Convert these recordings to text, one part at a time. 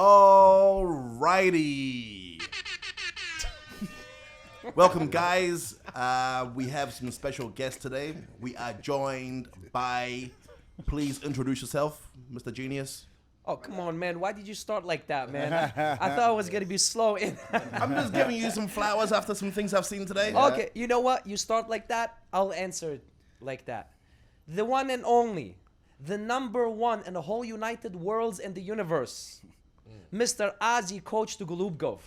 Alrighty. Welcome, guys. We have some special guests today. We are joined by, please introduce yourself, Mr. Genius. Oh, come on, man. Why did you start like that, man? I thought I was going to be slow. I'm just giving you some flowers after some things I've seen today. Okay, you know what? You start like that, I'll answer it like that. The one and only, the number one in the whole United Worlds and the universe, Mr. Azi Coach to Golubkov.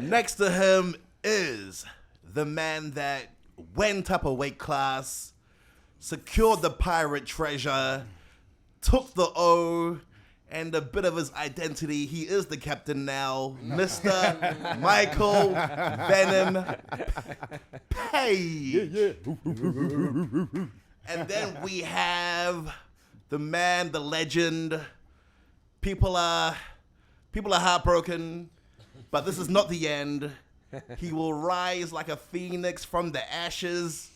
Next to him is the man that went up a weight class, secured the pirate treasure, took the O, and a bit of his identity. He is the captain now, Mr. Michael Venom Page. And then we have the man, the legend. People are heartbroken, but this is not the end. He will rise like a phoenix from the ashes.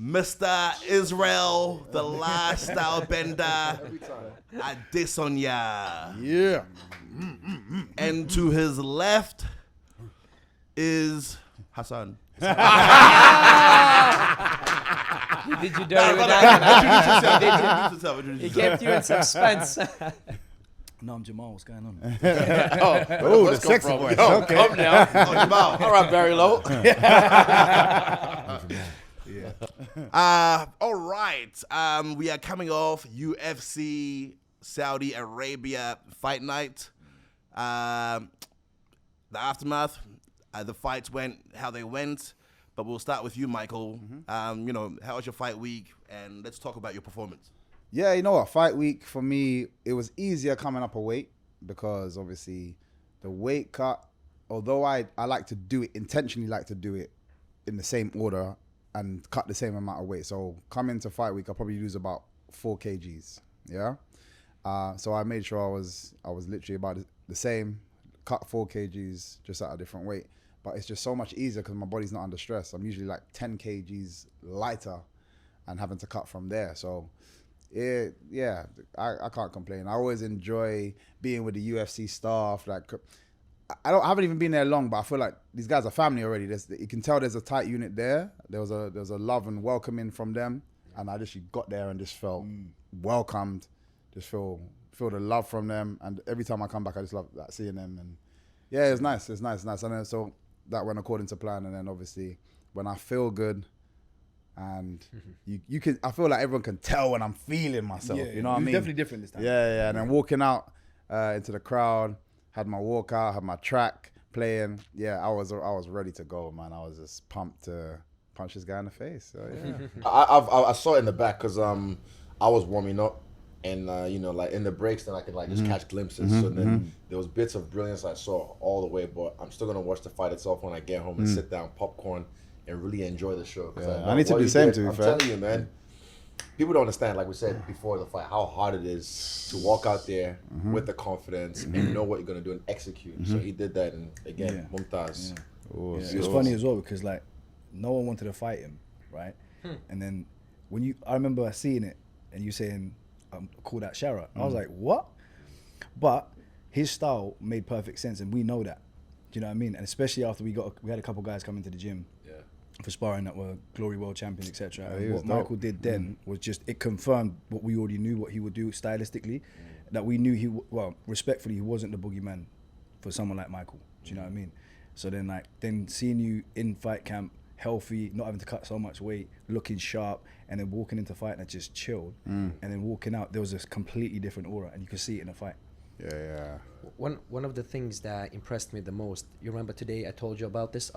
Mr. Israel, the last style bender, Adesanya. Yeah. And to his left is Hassan. Did you do it with that? Introduce yourself. He kept you in suspense. No, I'm Jamal. What's going on? Oh, the sexy boy. Yo, Okay. come now. Oh, Jamal. All right, Barry Lowe. All right. We are coming off UFC Saudi Arabia fight night. The aftermath, the fights went how they went, but we'll start with you, Michael. How was your fight week? And let's talk about your performance. Yeah, you know what? Fight week for me, it was easier coming up a weight because obviously the weight cut, although I like to do it, intentionally like to do it in the same order and cut the same amount of weight. So coming to fight week, I'll probably lose about 4 kgs. Yeah. So I made sure I was literally about the same, cut 4 kgs just at a different weight. But it's just so much easier because my body's not under stress. I'm usually like 10 kgs lighter and having to cut from there. So yeah, I can't complain. I always enjoy being with the UFC staff. Like, I haven't even been there long, but I feel like these guys are family already. You can tell there's a tight unit there. There was a love and welcoming from them, and I just got there and just felt welcomed. Just feel the love from them, and every time I come back, I just love seeing them. And yeah, it's nice. And then so that went according to plan, and then obviously when I feel good. And you can, I feel like everyone can tell when I'm feeling myself. You know what I mean? Definitely different this time. Yeah. And then walking out into the crowd, had my walkout, had my track playing. Yeah, I was ready to go, man. I was just pumped to punch this guy in the face. So yeah. I saw it in the back because I was warming up, and like in the breaks, then I could like just catch glimpses. So then there was bits of brilliance I saw all the way, but I'm still gonna watch the fight itself when I get home and sit down, popcorn, and really enjoy the show. Yeah, I need to do the same to you, I'm telling you, man. People don't understand, like we said before the fight, how hard it is to walk out there with the confidence and know what you're gonna do and execute. So he did that, and again, Mumtaz. It was funny as well because like no one wanted to fight him, right? And then I remember seeing it and you saying, "Call that Shara." I was like, "What?" But his style made perfect sense, and we know that. Do you know what I mean? And especially after we had a couple guys come into the gym. For sparring that were Glory World Champions, etc. And what Michael did then was just, it confirmed what we already knew, what he would do stylistically, that we knew respectfully, he wasn't the boogeyman for someone like Michael. Do you know what I mean? So then seeing you in fight camp, healthy, not having to cut so much weight, looking sharp, and then walking into fight and just chilled, and then walking out, there was this completely different aura, and you could see it in a fight. Yeah. One of the things that impressed me the most, you remember today I told you about this?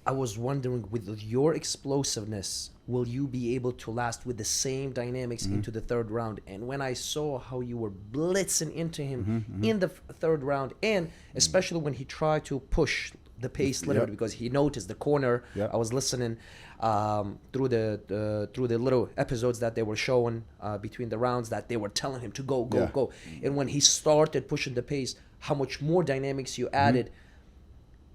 I was wondering, with your explosiveness, will you be able to last with the same dynamics into the third round? And when I saw how you were blitzing into him in the third round, and especially when he tried to push the pace literally because he noticed the corner. I was listening through the little episodes that they were showing between the rounds, that they were telling him to go. And when he started pushing the pace, how much more dynamics you added.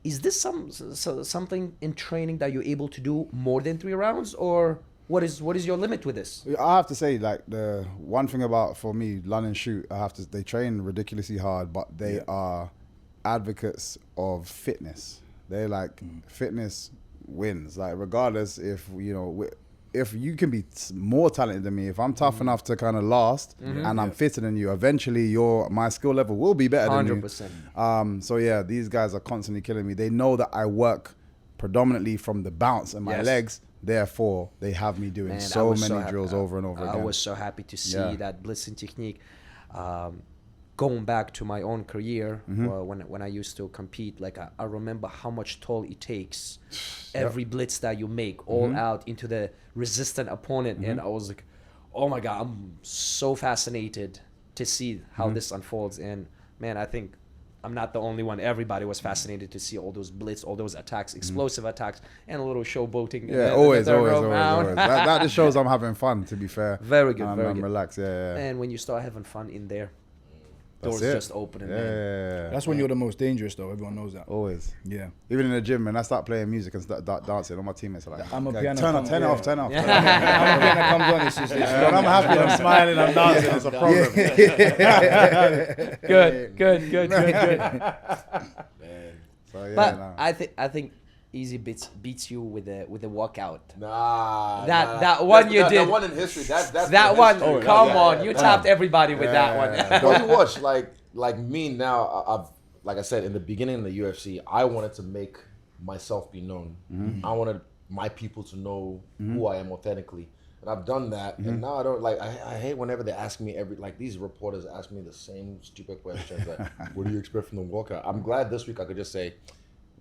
Is this something in training that you're able to do more than 3 rounds, or What is your limit with this? I have to say, like, the one thing about, for me, London Shoot, they train ridiculously hard, but they are advocates of fitness. They're like, fitness wins. Like, regardless if, you know, if you can be more talented than me, if I'm tough enough to kind of last and I'm fitter than you, eventually my skill level will be better than you. 100%. So yeah, these guys are constantly killing me. They know that I work predominantly from the bounce and my legs. Therefore, they have me doing so many drills over and over again. I was so happy to see that blitzing technique. Going back to my own career, when I used to compete, like I remember how much toll it takes every blitz that you make all out into the resistant opponent. And I was like, oh my God, I'm so fascinated to see how this unfolds. And man, I think I'm not the only one. Everybody was fascinated to see all those blitz, all those attacks, explosive attacks, and a little showboating. Yeah, always. That just shows I'm having fun, to be fair. Very good, I'm relaxed, yeah. And when you start having fun in there, doors That's it. just open. Yeah. That's when you're the most dangerous, though. Everyone knows that. Always. Yeah. Even in the gym, when I start playing music and start dancing, all my teammates are like, I'm a "Okay, piano turn comes- off. I'm a piano comes on. It's just, When I'm happy, I'm smiling, I'm dancing, it's a problem. Good. So, yeah, But nah. I think Easy beats you with the walkout. Nah. That one you did. That one in history. That's That the one, history. come on, you tapped everybody with that one. Don't you watch like me now? I've like I said in the beginning of the UFC, I wanted to make myself be known. I wanted my people to know who I am authentically, and I've done that. And now I don't like. I hate whenever they ask me these reporters ask me the same stupid questions. Like, what do you expect from the walkout? I'm glad this week I could just say,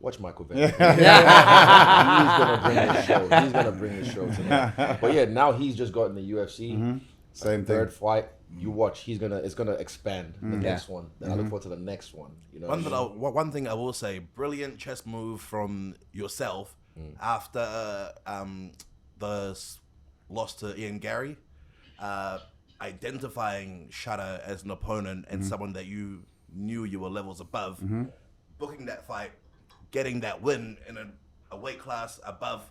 watch Michael Venom. He's gonna bring the show. He's gonna bring the show tonight. But yeah, now he's just got in the UFC. Same Third thing. fight. You watch. It's gonna expand the next one. Then I look forward to the next one. You know. One thing I will say, brilliant chess move from yourself after the loss to Ian Gary, identifying Shara as an opponent and someone that you knew you were levels above, booking that fight, getting that win in a weight class above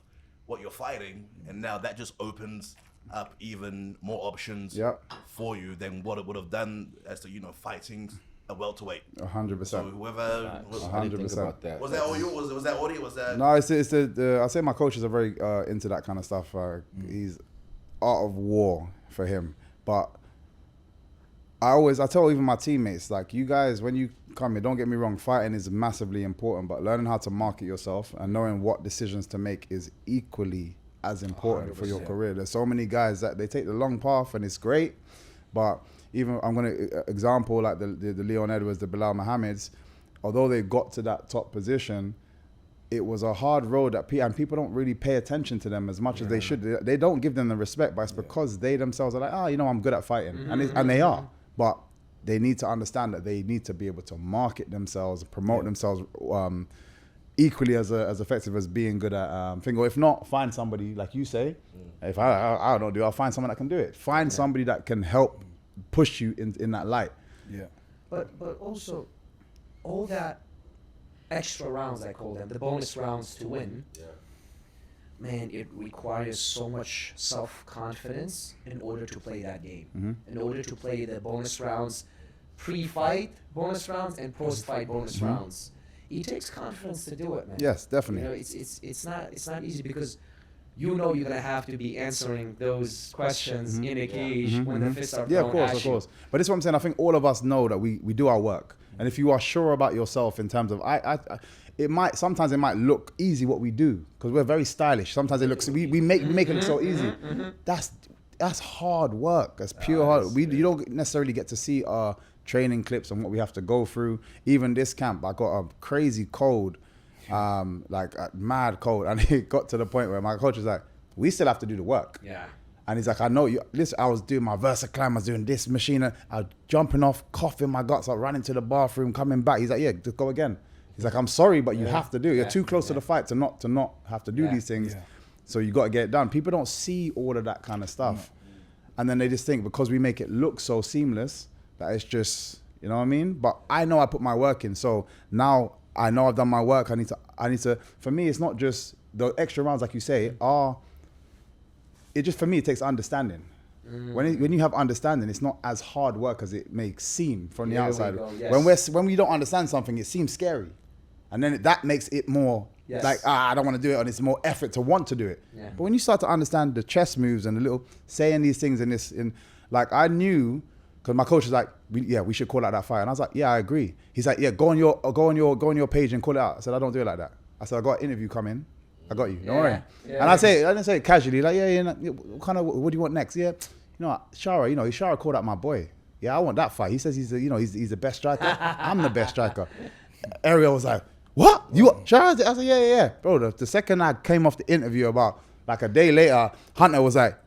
what you're fighting, and now that just opens up even more options for you than what it would have done as to fighting a welterweight. 100%. So whoever was, 100%. About that. was that all you? Was that audio? Was that? No, it's the I say my coaches are very into that kind of stuff. He's art of war for him. But I tell even my teammates, like, you guys, when you come here, don't get me wrong, fighting is massively important, but learning how to market yourself and knowing what decisions to make is equally as important for your career. There's so many guys that they take the long path and it's great, but even I'm going to example like the Leon Edwards, the Bilal Muhammad's, although they got to that top position, it was a hard road and people don't really pay attention to them as much as they should. They don't give them the respect, but it's because they themselves are like, I'm good at fighting, and they are. But they need to understand that they need to be able to market themselves, promote themselves equally as effective as being good at thing. Or if not, find somebody, like you say, if I don't do it, I'll find someone that can do it. Find somebody that can help push you in that light. Yeah. But also, all that extra rounds, I call them, the bonus rounds to win, man, it requires so much self-confidence in order to play that game. In order to play the bonus rounds, pre-fight bonus rounds and post-fight bonus rounds. It takes confidence to do it, man. Yes, definitely. You know, it's not easy because you're gonna have to be answering those questions in a cage when the fists are thrown Yeah, at of you. course. But this is what I'm saying. I think all of us know that we do our work. And if you are sure about yourself in terms of, sometimes it might look easy what we do because we're very stylish. Sometimes it looks, we make it look so easy. That's hard work. That's pure hard. You don't necessarily get to see our training clips and what we have to go through. Even this camp, I got a crazy cold, like a mad cold. And it got to the point where my coach was like, we still have to do the work. Yeah. And he's like, I know you. Listen, I was doing my Versa climb, I was doing this machine, I was jumping off, coughing my guts, I ran into the bathroom, coming back. He's like, yeah, just go again. He's like, I'm sorry, but you have to do it. You're too close to the fight to not have to do these things. Yeah. So you got to get it done. People don't see all of that kind of stuff. And then they just think because we make it look so seamless that it's just, you know what I mean? But I know I put my work in. So now I know I've done my work. I need to, for me, it's not just the extra rounds, like you say, it just, for me, it takes understanding. When you have understanding, it's not as hard work as it may seem from the Here we outside. go, yes. When we don't understand something, it seems scary, and then that makes it more Yes. like I don't want to do it, and it's more effort to want to do it. Yeah. But when you start to understand the chess moves and the little saying these things like I knew, because my coach was like, we should call out that fight, and I was like, yeah, I agree. He's like, yeah, go on your page and call it out. I said, I don't do it like that. I said, I got an interview coming. I got you. Don't worry. Yeah. And I didn't say it casually. Like, what do you want next? Yeah, Shara. Shara called out my boy. Yeah, I want that fight. He says he's the best striker. I'm the best striker. Ariel was like, what? You Shara? I said, yeah. Bro, the second I came off the interview, about like a day later, Hunter was like,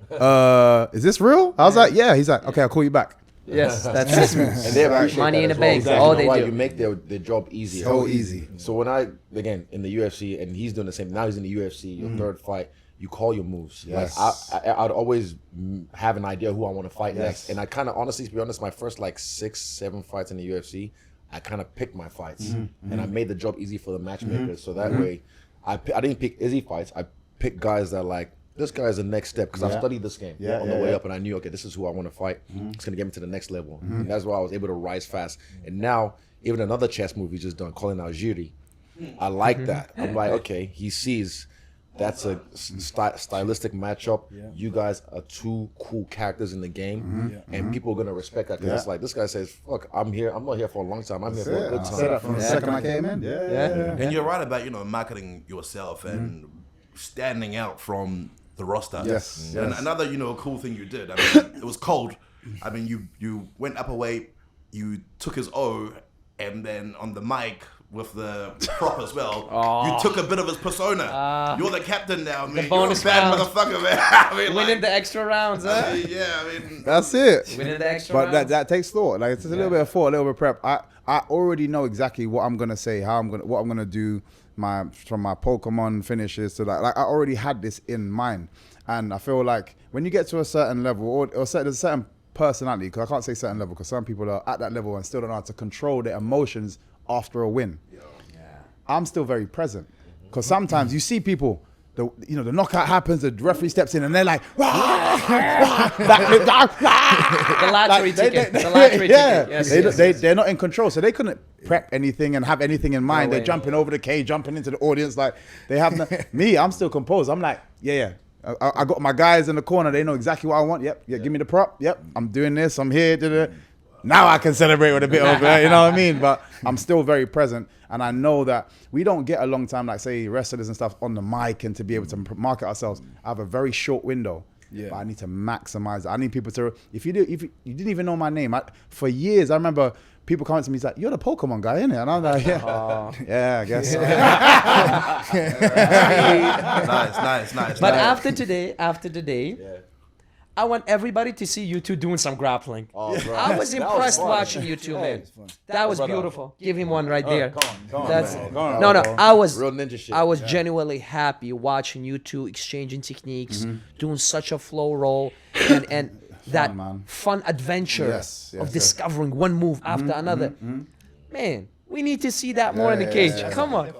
is this real? I was like, yeah. He's like, okay, I'll call you back. Yes, that's it. And they appreciate Money that in as the well. bank, Exactly. all You know they why? do. You make their job easier. So easy. So when again, in the UFC, and he's doing the same, now he's in the UFC, your third fight, you call your moves. Yes. Like I'd always have an idea who I want to fight next. And I kind of, honestly, to be honest, my first like 6-7 fights in the UFC, I kind of picked my fights. And I made the job easy for the matchmakers. So that way, I didn't pick easy fights. I picked guys that like, this guy is the next step, because I've studied this game on the way up, and I knew, okay, this is who I want to fight. It's going to get me to the next level. And that's why I was able to rise fast. And now, even another chess move he's just done, calling out Jiri, I like that. I'm like, okay, he sees that's a stylistic matchup. You guys are two cool characters in the game, and people are going to respect that, because it's like, this guy says, fuck, I'm here. I'm not here for a long time. I'm here for a good I said that time. from the second I came in. Yeah. And you're right about, marketing yourself and standing out from the roster. Yes. And another, cool thing you did, I mean, it was cold. I mean, you went up a weight, you took his O, and then on the mic with the prop as well, you took a bit of his persona. You're the captain now, man. bonus You're a bad round. motherfucker, man. I mean, Winning the extra rounds, huh? That's it. Winning the extra But rounds. that takes thought. Like, it's just a little bit of thought, a little bit of prep. I already know exactly what I'm gonna say, what I'm gonna do. From my Pokemon finishes to like I already had this in mind, and I feel like when you get to a certain level, or there's a certain personality, because I can't say certain level, because some people are at that level and still don't know how to control their emotions after a win. I'm still very present, because sometimes you see people, the knockout happens, the referee steps in, and they're like, the lottery ticket. The lottery ticket. Yes, they're not in control, so they couldn't prep anything and have anything in mind. No They're way. jumping over the cage, jumping into the audience, like they have me. I'm still composed. I'm like, yeah. I got my guys in the corner. They know exactly what I want. Yep. Give me the prop. Yep. I'm doing this. I'm here. Now I can celebrate with a bit of, you know what I mean? But I'm still very present, and I know that we don't get a long time, like say wrestlers and stuff, on the mic and to be able to market ourselves. I have a very short window. Yeah. But I need to maximize it. I need people to, if you didn't even know my name, for years, I remember people coming to me, he's like, you're the Pokemon guy, innit? And I'm like, yeah, I guess so. Nice. But after today, I want everybody to see you two doing some grappling. Oh, bro. I was That impressed fun. watching you two, man. That was Brother. beautiful. Give him one right there. Come on, That's man. no. I was Real ninja shit. I was genuinely happy watching you two exchanging techniques, doing such a flow roll, and that man. fun adventure Yes, of yes. discovering one move after another. Man, we need to see that more in the cage. Come on.